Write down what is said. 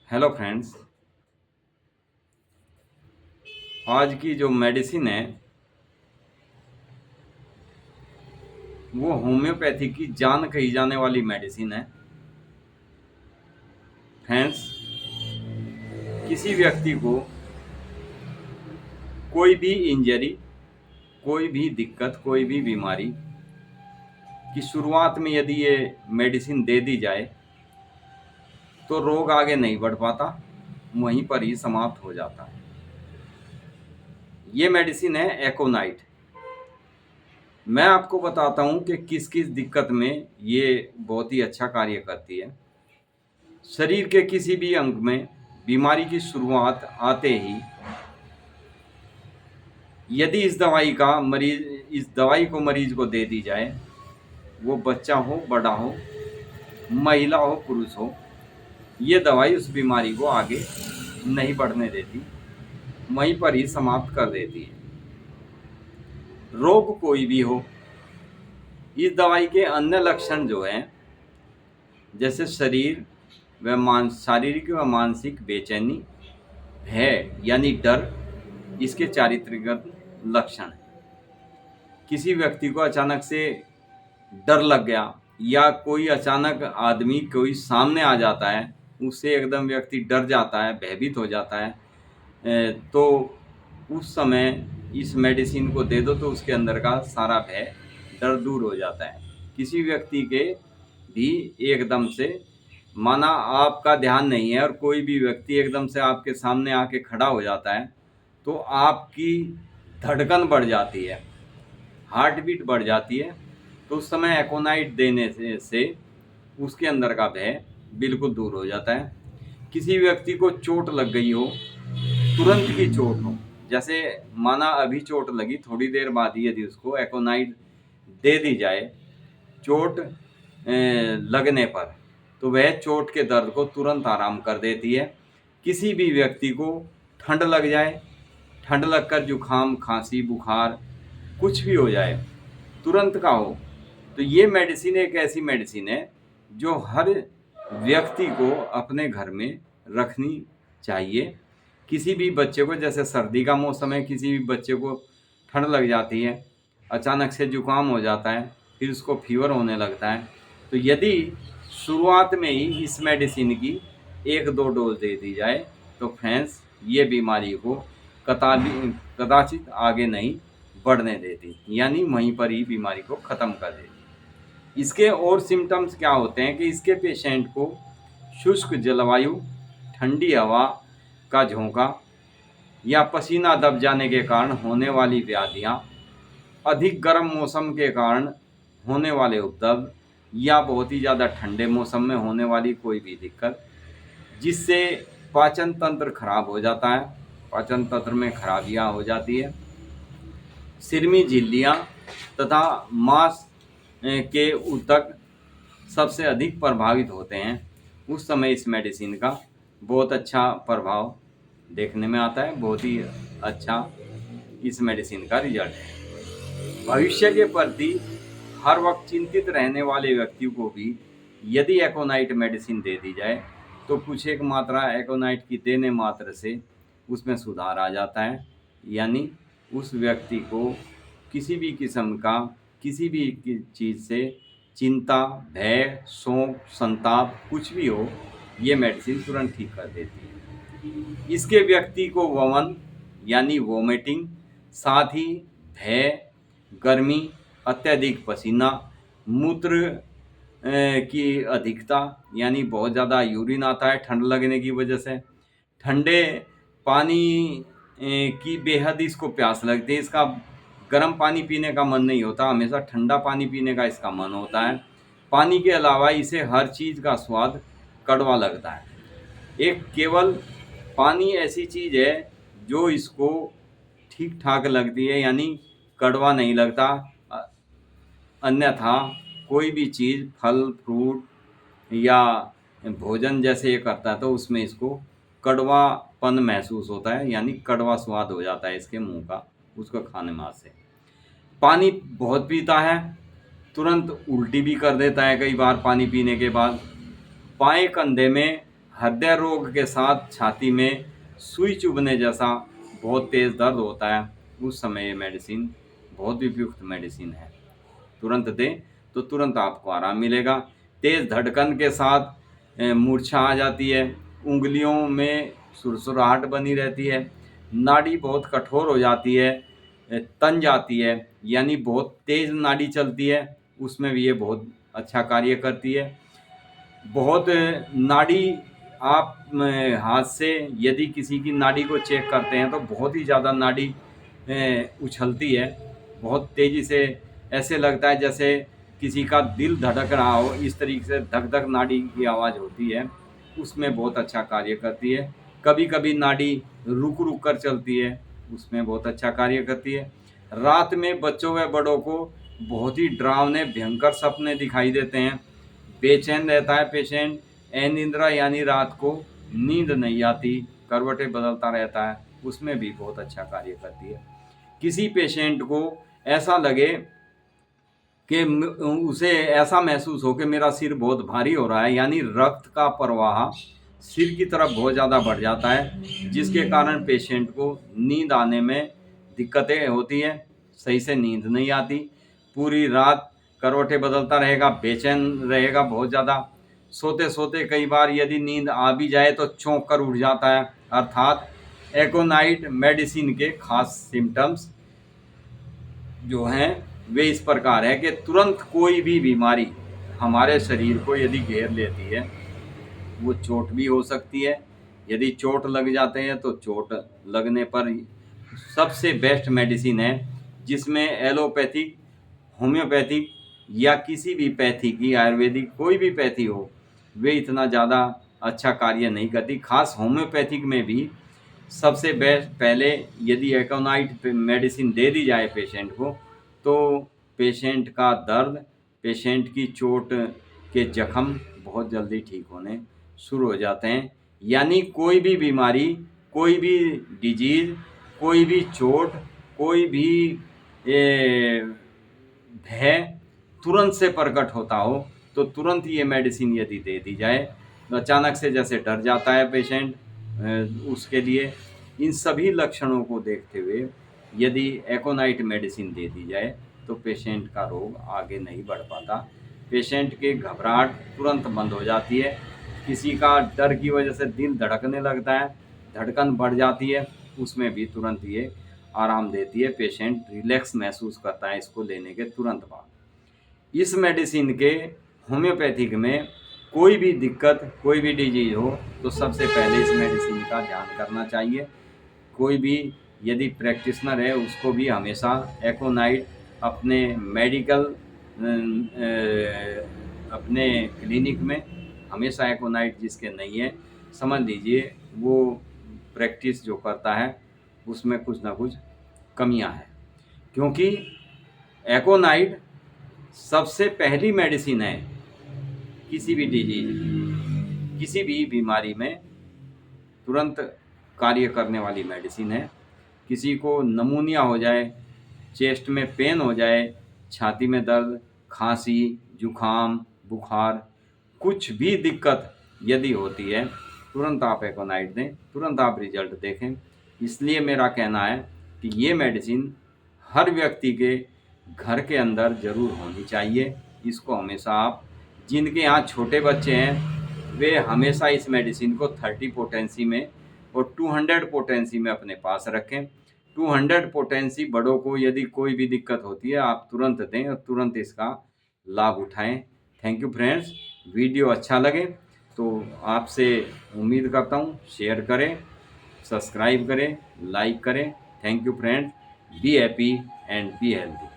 Hello friends. आज की जो मेडिसिन है वो होम्योपैथी की जान कही जाने वाली मेडिसिन है। फ्रेंड्स, किसी व्यक्ति को कोई भी इंजरी, कोई भी दिक्कत, कोई भी बीमारी की शुरुआत में यदि ये मेडिसिन दे दी जाए तो रोग आगे नहीं बढ़ पाता, वहीं पर ही समाप्त हो जाता है। ये मेडिसिन है एकोनाइट। मैं आपको बताता हूँ कि किस किस दिक्कत में ये बहुत ही अच्छा कार्य करती है। शरीर के किसी भी अंग में बीमारी की शुरुआत आते ही यदि इस दवाई को मरीज को दे दी जाए, वो बच्चा हो, बड़ा हो, महिला हो, पुरुष हो, ये दवाई उस बीमारी को आगे नहीं बढ़ने देती, वहीं पर ही समाप्त कर देती है। रोग कोई भी हो, इस दवाई के अन्य लक्षण जो हैं, जैसे शारीरिक व मानसिक बेचैनी, भय यानी डर, इसके चारित्रिक लक्षण है। किसी व्यक्ति को अचानक से डर लग गया या कोई अचानक आदमी कोई सामने आ जाता है, उससे एकदम व्यक्ति डर जाता है, भयभीत हो जाता है, तो उस समय इस मेडिसिन को दे दो तो उसके अंदर का सारा भय, डर दूर हो जाता है। किसी व्यक्ति के भी एकदम से माना आपका ध्यान नहीं है और कोई भी व्यक्ति एकदम से आपके सामने आके खड़ा हो जाता है तो आपकी धड़कन बढ़ जाती है, हार्ट बीट बढ़ जाती है। तो उस समय एकोनाइट देने से उसके अंदर का भय बिल्कुल दूर हो जाता है। किसी व्यक्ति को चोट लग गई हो, तुरंत की चोट हो, जैसे माना अभी चोट लगी, थोड़ी देर बाद ही यदि उसको एकोनाइट दे दी जाए चोट लगने पर, तो वह चोट के दर्द को तुरंत आराम कर देती है। किसी भी व्यक्ति को ठंड लग जाए, ठंड लगकर जुखाम, खांसी, बुखार कुछ भी हो जाए, तुरंत का हो, तो ये मेडिसिन एक ऐसी मेडिसिन है जो हर व्यक्ति को अपने घर में रखनी चाहिए। किसी भी बच्चे को, जैसे सर्दी का मौसम है, किसी भी बच्चे को ठंड लग जाती है, अचानक से जुकाम हो जाता है, फिर उसको फीवर होने लगता है, तो यदि शुरुआत में ही इस मेडिसिन की 1-2 डोज दे दी जाए तो फ्रेंड्स ये बीमारी को कदाचित आगे नहीं बढ़ने देती, यानी वहीं पर ही बीमारी को ख़त्म कर देती। इसके और सिम्टम्स क्या होते हैं कि इसके पेशेंट को शुष्क जलवायु, ठंडी हवा का झोंका या पसीना दब जाने के कारण होने वाली व्याधियाँ, अधिक गर्म मौसम के कारण होने वाले उपद्रव या बहुत ही ज़्यादा ठंडे मौसम में होने वाली कोई भी दिक्कत, जिससे पाचन तंत्र खराब हो जाता है, पाचन तंत्र में खराबियाँ हो जाती है, सिरमी झिल्लियाँ तथा मांस के ऊतक सबसे अधिक प्रभावित होते हैं, उस समय इस मेडिसिन का बहुत अच्छा प्रभाव देखने में आता है, बहुत ही अच्छा इस मेडिसिन का रिजल्ट है। भविष्य के प्रति हर वक्त चिंतित रहने वाले व्यक्ति को भी यदि एकोनाइट मेडिसिन दे दी जाए तो कुछ एक मात्रा एकोनाइट की देने मात्र से उसमें सुधार आ जाता है, यानी उस व्यक्ति को किसी भी किस्म का किसी भी चीज़ से चिंता, भय, शोक, संताप कुछ भी हो, ये मेडिसिन तुरंत ठीक कर देती है। इसके व्यक्ति को वमन यानी वोमिटिंग, साथ ही भय, गर्मी, अत्यधिक पसीना, मूत्र की अधिकता यानी बहुत ज़्यादा यूरिन आता है ठंड लगने की वजह से, ठंडे पानी की बेहद इसको प्यास लगती है, इसका गर्म पानी पीने का मन नहीं होता, हमेशा ठंडा पानी पीने का इसका मन होता है। पानी के अलावा इसे हर चीज़ का स्वाद कड़वा लगता है। एक केवल पानी ऐसी चीज़ है जो इसको ठीक ठाक लगती है, यानी कड़वा नहीं लगता। अन्यथा कोई भी चीज़, फल फ्रूट या भोजन जैसे ये करता है तो उसमें इसको कड़वापन महसूस होता है, यानी कड़वा स्वाद हो जाता है इसके मुंह का उसको खाने में से। पानी बहुत पीता है, तुरंत उल्टी भी कर देता है कई बार पानी पीने के बाद। बाएं कंधे में हृदय रोग के साथ छाती में सुई चुभने जैसा बहुत तेज़ दर्द होता है, उस समय ये मेडिसिन बहुत उपयुक्त मेडिसिन है। तुरंत दें तो तुरंत आपको आराम मिलेगा। तेज़ धड़कन के साथ मूर्छा आ जाती है, उंगलियों में सुरसुराहट बनी रहती है, नाड़ी बहुत कठोर हो जाती है, तन जाती है, यानी बहुत तेज़ नाड़ी चलती है, उसमें भी ये बहुत अच्छा कार्य करती है। बहुत नाड़ी आप हाथ से यदि किसी की नाड़ी को चेक करते हैं तो बहुत ही ज़्यादा नाड़ी उछलती है, बहुत तेज़ी से, ऐसे लगता है जैसे किसी का दिल धड़क रहा हो, इस तरीके से धक धक नाड़ी की आवाज़ होती है, उसमें बहुत अच्छा कार्य करती है। कभी कभी नाड़ी रुक रुक कर चलती है, उसमें बहुत अच्छा कार्य करती है। रात में बच्चों व बड़ों को बहुत ही डरावने भयंकर सपने दिखाई देते हैं, बेचैन रहता है पेशेंट, अनिद्रा यानी रात को नींद नहीं आती, करवटें बदलता रहता है, उसमें भी बहुत अच्छा कार्य करती है। किसी पेशेंट को ऐसा लगे कि उसे ऐसा महसूस हो कि मेरा सिर बहुत भारी हो रहा है, यानी रक्त का प्रवाह सिर की तरफ बहुत ज़्यादा बढ़ जाता है, जिसके कारण पेशेंट को नींद आने में दिक्कतें होती हैं, सही से नींद नहीं आती, पूरी रात करवटें बदलता रहेगा, बेचैन रहेगा बहुत ज़्यादा, सोते सोते कई बार यदि नींद आ भी जाए तो चौंक कर उठ जाता है। अर्थात एकोनाइट मेडिसिन के खास सिम्टम्स जो हैं वे इस प्रकार है कि तुरंत कोई भी बीमारी हमारे शरीर को यदि घेर लेती है, वो चोट भी हो सकती है। यदि चोट लग जाते हैं तो चोट लगने पर सबसे बेस्ट मेडिसिन है, जिसमें एलोपैथिक, होम्योपैथिक या किसी भी पैथी की, आयुर्वेदिक कोई भी पैथी हो, वे इतना ज़्यादा अच्छा कार्य नहीं करती। खास होम्योपैथिक में भी सबसे बेस्ट, पहले यदि एकोनाइट मेडिसिन दे दी जाए पेशेंट को, तो पेशेंट का दर्द, पेशेंट की चोट के जख्म बहुत जल्दी ठीक होने शुरू हो जाते हैं। यानी कोई भी बीमारी, कोई भी डिजीज़, कोई भी चोट, कोई भी भय तुरंत से प्रकट होता हो तो तुरंत ये मेडिसिन यदि दे दी जाए, तो अचानक से जैसे डर जाता है पेशेंट, उसके लिए इन सभी लक्षणों को देखते हुए यदि एकोनाइट मेडिसिन दे दी जाए तो पेशेंट का रोग आगे नहीं बढ़ पाता, पेशेंट के घबराहट तुरंत बंद हो जाती है, किसी का डर की वजह से दिल धड़कने लगता है, धड़कन बढ़ जाती है, उसमें भी तुरंत ये आराम देती है, पेशेंट रिलैक्स महसूस करता है इसको लेने के तुरंत बाद। इस मेडिसिन के होम्योपैथिक में कोई भी दिक्कत, कोई भी डिजीज हो तो सबसे पहले इस मेडिसिन का ध्यान करना चाहिए। कोई भी यदि प्रैक्टिशनर है उसको भी हमेशा एकोनाइट अपने मेडिकल अपने क्लिनिक में हमेशा एकोनाइट जिसके नहीं है, समझ लीजिए वो प्रैक्टिस जो करता है उसमें कुछ ना कुछ कमियां हैं, क्योंकि एकोनाइट सबसे पहली मेडिसिन है किसी भी डिजीज, किसी भी बीमारी में तुरंत कार्य करने वाली मेडिसिन है। किसी को नमूनिया हो जाए, चेस्ट में पेन हो जाए, छाती में दर्द, खांसी, जुखाम, बुखार, कुछ भी दिक्कत यदि होती है, तुरंत आप एकोनाइट दें, तुरंत आप रिजल्ट देखें। इसलिए मेरा कहना है कि ये मेडिसिन हर व्यक्ति के घर के अंदर ज़रूर होनी चाहिए। इसको हमेशा आप, जिनके यहाँ छोटे बच्चे हैं वे हमेशा इस मेडिसिन को 30 पोटेंसी में और 200 पोटेंसी में अपने पास रखें। 200 पोटेंसी बड़ों को यदि कोई भी दिक्कत होती है आप तुरंत दें और तुरंत इसका लाभ उठाएं। Thank you friends. वीडियो अच्छा लगे तो आपसे उम्मीद करता हूँ शेयर करें, सब्सक्राइब करें, लाइक करें। Thank you friends. Be happy and be healthy.